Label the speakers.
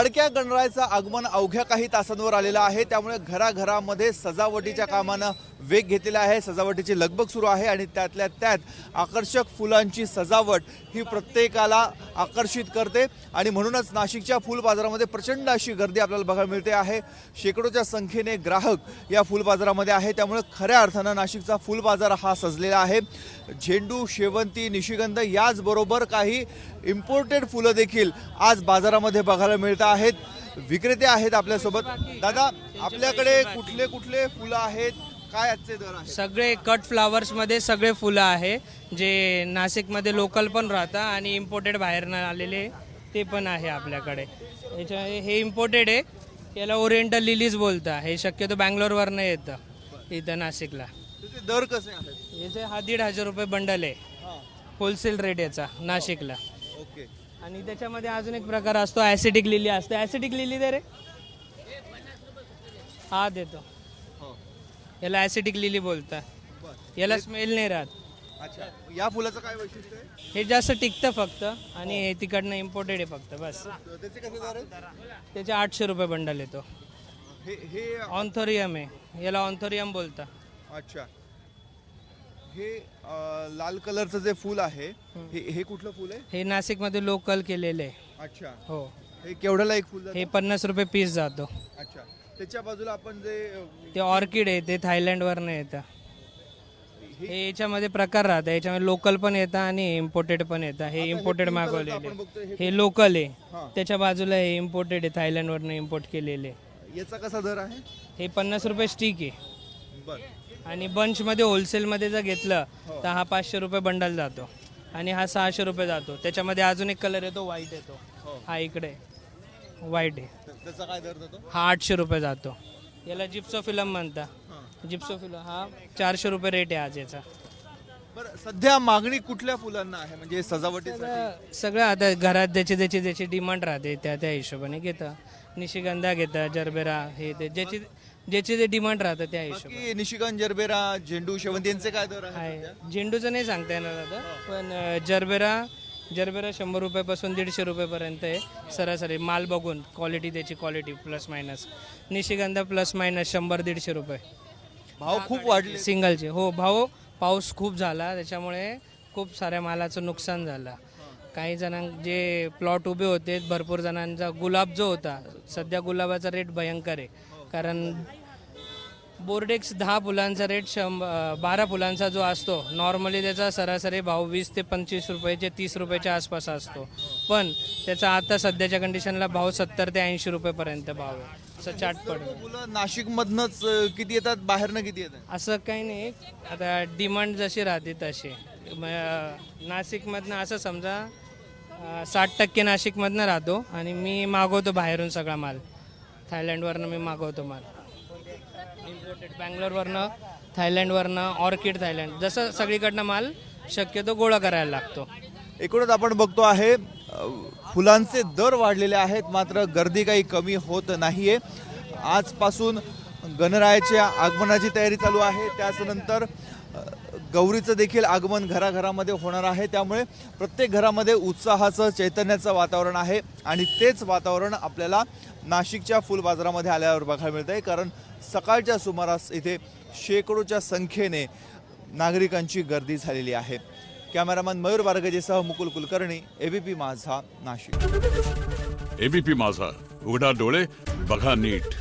Speaker 1: लाडक्या गणरायाचं आगमन अवघ्या काही तासांवर आलेलं आहे, त्यामुळे घराघरामध्ये सजावटीच्या कामानं वेग घेतलेला आहे। सजावटीची लगबग सुरू आहे आणि त्यातल्या त्यात आकर्षक फुलांची सजावट ही प्रत्येकाला आकर्षित करते आणि म्हणूनच नाशिकच्या फुल बाजारामध्ये प्रचंड अशी गर्दी आपल्याला बघायला मिळते आहे। शेकडोच्या संख्येने ग्राहक या फुल बाजारामध्ये आहे, त्यामुळे खऱ्या अर्थानं नाशिकचा फुल बाजार हा सजलेला आहे। झेंडू, शेवंती, निशिगंध याचबरोबर काही इम्पोर्टेड फुलं देखील आज बाजारामध्ये बघायला मिळत आहेत। विक्रेते आहेत आपल्यासोबत। दादा, आपल्याकडे कुठले कुठले फुलं आहेत, काय आजचे दर आहेत?
Speaker 2: सगळे कट फ्लावर्स मध्ये सगळे फुलं आहे, जे नाशिक मध्ये लोकल पण राहतात आणि इम्पोर्टेड बाहेरनं आलेले ते पण आहे आपल्याकडे। हे इम्पोर्टेड आहे, याला ओरिएंटल लिलीज बोलतात। हे शक्यतो बँगलोरवरनं येतं इथं नाशिकला।
Speaker 1: त्याचे दर कसे आहेत?
Speaker 2: याचे 1,500 रुपये बंडल आहे, होलसेल रेट याचा नाशिकला।
Speaker 1: ओके।
Speaker 2: आणि त्याच्यामध्ये अजून एक प्रकार असतो, ॲसिडिक लिली असते। ॲसिडिक लिली दे रे, हा देतो। याला ॲसिडिक लिली बोलतात, याला स्मेल नाही राहत।
Speaker 1: अच्छा, या फुलाचं काय वैशिष्ट्य आहे?
Speaker 2: हे जास्त टिकतं फक्त, आणि हे तिकडनं इम्पोर्टेड आहे फक्त, बस।
Speaker 1: त्याचे कसे दर आहेत?
Speaker 2: त्याचे 800 रुपये बंडल येतो।
Speaker 1: हे
Speaker 2: ऑन्थोरियम आहे, याला ऑन्थोरियम बोलता।
Speaker 1: अच्छा, हे लाल कलरचं जे फूल आहे हे कुठलं फूल आहे?
Speaker 2: हे नाशिकमध्ये लोकल केलेले आहे।
Speaker 1: अच्छा,
Speaker 2: हो।
Speaker 1: हे केवढ्याला एक फूल जातं?
Speaker 2: हे 50 रुपये पीस जातो।
Speaker 1: अच्छा, त्याच्या बाजूला आपण जे
Speaker 2: ते ऑर्किड आहे, ते थायलंडवरनं येतं। हे याच्यामध्ये प्रकार राहतात, याच्यामध्ये लोकल पण येतं आणि इम्पोर्टेड पण येतं। हे इम्पोर्टेड मागवलेले, हे लोकल आहे। त्याच्या बाजूला हे इम्पोर्टेड आहे, थायलंडवरनं इम्पोर्ट केलेले।
Speaker 1: याचा कसा दर आहे?
Speaker 2: हे 50 रुपये स्टिक आहे।
Speaker 1: बरं।
Speaker 2: आणि बंचमध्ये होलसेलमध्ये जर घेतलं तर हा 500 रुपये बंडल जातो आणि हा 600 रुपये जातो। त्याच्यामध्ये अजून एक कलर येतो, व्हाईट येतो। हा इकडे व्हाईट आहे,
Speaker 1: त्याचा काय दर जातो?
Speaker 2: हा 800 रुपये जातो। याला जिप्सोफिलम म्हणतात। जिप्सोफिलम हा 400 रुपये रेट आहे आज याचा।
Speaker 1: बरं, सध्या मागणी कुठल्या फुलांना आहे, म्हणजे सजावटीसाठी?
Speaker 2: सगळं आता घरात ज्याची डिमांड राहते त्या हिशोबाने घेतं। निशिगंधा घेतं, जरबेरा, हे ते ज्याची जे डिमांड राहतं त्या हिशोबाने।
Speaker 1: की निशिगंध, जरबेरा, झेंडू, शेवंती यांचे काय दर आहे?
Speaker 2: आहे झेंडूचं नाही सांगता येणार आता, पण जरबेरा 100 रुपयापासून 150 रुपयेपर्यंत आहे सरासरी, माल बघून, क्वालिटी, त्याची क्वालिटी प्लस मायनस। निशिगंधा प्लस मायनस 100-150 रुपये।
Speaker 1: भाव खूप वाढले
Speaker 2: सिंगलचे, हो। भाव, पाऊस खूप झाला त्याच्यामुळे खूप साऱ्या मालाचं नुकसान झालं। काही जणां जे प्लॉट उभे होते, भरपूर जणांचा गुलाब जो होता, सध्या गुलाबाचा रेट भयंकर आहे, कारण बोर्डेक्स 10 फुलांचा रेट 12 फुलांचा जो असतो नॉर्मली त्याचा सरासरी भाव 20 ते 25 रुपयाचे, 30 रुपयाच्या आसपास असतो, पण त्याचा आता सध्याच्या कंडिशनला भाव 70 ते 80 रुपयेपर्यंत भाव आहे। असं चाट पडतो।
Speaker 1: फुलं नाशिक मधनच किती येतात, बाहेरनं किती येतात?
Speaker 2: असं काही नाही, आता डिमांड जशी राहते तशी। नाशिकमधनं असं समजा 60% नाशिकमधनं राहतो आणि मी मागवतो बाहेरून सगळा माल। थायलंडवरनं मी मागवतो माल, इम्पोर्टेड बँगलोरवरनं, थायलंडवरनं, ऑर्किड थायलंड, जसं सगळीकडनं माल शक्यतो गोळा करायला लागतो।
Speaker 1: एकूणच आपण बघतो आहे फुलांचे दर वाढलेले आहेत, मात्र गर्दी काही कमी होत नाहीये। आजपासून गणरायाच्या आगमनाची तयारी चालू आहे, त्याचनंतर गौरीचं देखील आगमन घराघरामध्ये होणार आहे, त्यामुळे प्रत्येक घरामध्ये उत्साहाचं, चैतन्याचं वातावरण आहे आणि तेच वातावरण आपल्याला नाशिकच्या फुल बाजारामध्ये आल्यावर बघायला मिळतं आहे, कारण सकाळच्या सुमारास इथे शेकडोच्या संख्येने नागरिकांची गर्दी झालेली आहे। कॅमेरामन मयूर बारगजेसह मुकुल कुलकर्णी, एबीपी माझा, नाशिक।
Speaker 3: एबीपी माझा, उघडा डोळे बघा नीट।